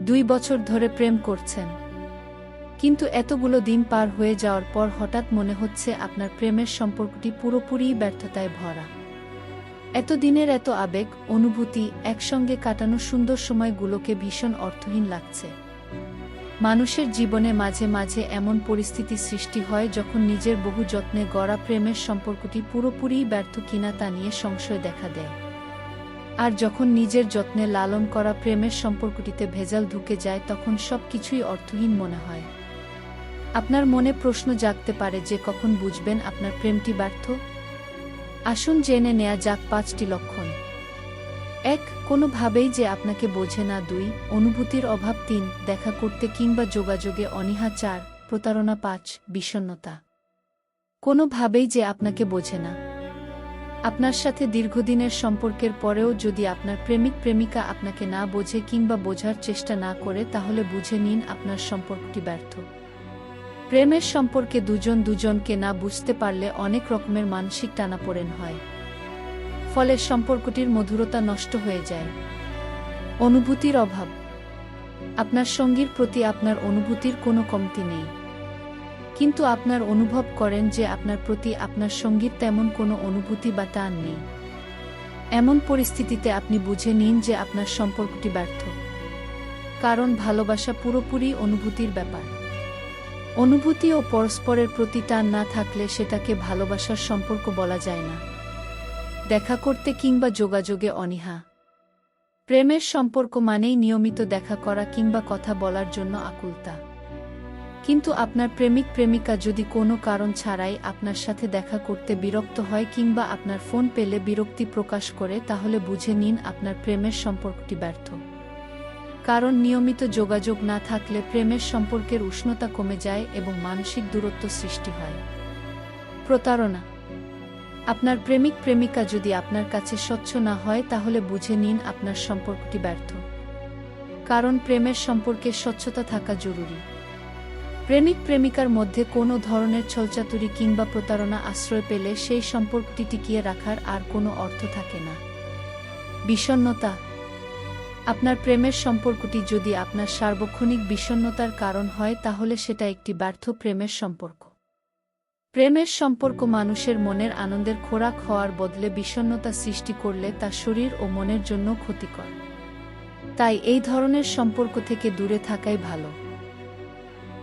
2 বছর ধরে প্রেম করছেন, কিন্তু এতগুলো দিন পার হয়ে যাওয়ার পর হঠাৎ মনে হচ্ছে আপনার প্রেমের সম্পর্কটি পুরোপুরিই ব্যর্থতায় ভরা। এতদিনের এত আবেগ, অনুভূতি, একসঙ্গে কাটানো সুন্দর সময়গুলোকে ভীষণ অর্থহীন লাগছে। মানুষের জীবনে মাঝে মাঝে এমন পরিস্থিতি সৃষ্টি হয় যখন নিজের বহু যত্নে গড়া প্রেমের সম্পর্কটি পুরোপুরিই ব্যর্থ কিনা তা নিয়ে সংশয় দেখা দেয়। আর যখন নিজের যত্নে লালন করা প্রেমের সম্পর্কটিতে ভেজাল ঢুকে যায় তখন সব কিছুই অর্থহীন মনে হয়। আপনার মনে প্রশ্ন জাগতে পারে যে কখন বুঝবেন আপনার প্রেমটি ব্যর্থ? আসুন জেনে নেয়া যাক 5টি লক্ষণ। 1. কোনোভাবেই যে আপনাকে বোঝে না। 2. অনুভূতির অভাব। 3. দেখা করতে কিংবা যোগাযোগে অনীহা। 4. প্রতারণা। 5. বিষণ্ণতা। কোনোভাবেই যে আপনাকে বোঝে না। আপনার সাথে দীর্ঘদিনের সম্পর্কের পরেও যদি আপনার প্রেমিক প্রেমিকা আপনাকে না বোঝে কিংবা বোঝার চেষ্টা না করে, তাহলে বুঝে নিন আপনার সম্পর্কটি ব্যর্থ। প্রেমের সম্পর্কে দুজন দুজনকে না বুঝতে পারলে অনেক রকমের মানসিক টানাপোড়েন হয়, ফলে সম্পর্কটির মধুরতা নষ্ট হয়ে যায়। অনুভূতির অভাব। আপনার সঙ্গীর প্রতি আপনার অনুভূতির কোনো কমতি নেই, কিন্তু আপনার অনুভব করেন যে আপনার প্রতি আপনার সঙ্গীর তেমন কোনো অনুভূতি বা টান নেই। এমন পরিস্থিতিতে আপনি বুঝে নিন যে আপনার সম্পর্কটি ব্যর্থ, কারণ ভালোবাসা পুরোপুরি অনুভূতির ব্যাপার। অনুভূতি ও পরস্পরের প্রতি টান না থাকলে সেটাকে ভালোবাসার সম্পর্ক বলা যায় না। দেখা করতে কিংবা যোগাযোগে অনীহা। প্রেমের সম্পর্ক মানেই নিয়মিত দেখা করা কিংবা কথা বলার জন্য আকুলতা। কিন্তু আপনার প্রেমিক প্রেমিকা যদি কোনো কারণ ছাড়াই আপনার সাথে দেখা করতে বিরক্ত হয় কিংবা আপনার ফোন পেলে বিরক্তি প্রকাশ করে, তাহলে বুঝে নিন আপনার প্রেমের সম্পর্কটি ব্যর্থ। কারণ নিয়মিত যোগাযোগ না থাকলে প্রেমের সম্পর্কের উষ্ণতা কমে যায় এবং মানসিক দূরত্ব সৃষ্টি হয়। প্রতারণা। আপনার প্রেমিক প্রেমিকা যদি আপনার কাছে স্বচ্ছ না হয়, তাহলে বুঝে নিন আপনার সম্পর্কটি ব্যর্থ। কারণ প্রেমের সম্পর্কে স্বচ্ছতা থাকা জরুরি। প্রেমিক প্রেমিকার মধ্যে কোনো ধরনের ছলচাতুরি কিংবা প্রতারণা আশ্রয় পেলে সেই সম্পর্কটি টিকিয়ে রাখার আর কোনো অর্থ থাকে না। বিষণ্ণতা। আপনার প্রেমের সম্পর্কটি যদি আপনার সার্বক্ষণিক বিষণ্ণতার কারণ হয়, তাহলে সেটা একটি ব্যর্থ প্রেমের সম্পর্ক। প্রেমের সম্পর্ক মানুষের মনের আনন্দের খোরাক হওয়ার বদলে বিষণ্ণতা সৃষ্টি করলে তা শরীর ও মনের জন্য ক্ষতিকর। তাই এই ধরনের সম্পর্ক থেকে দূরে থাকাই ভালো।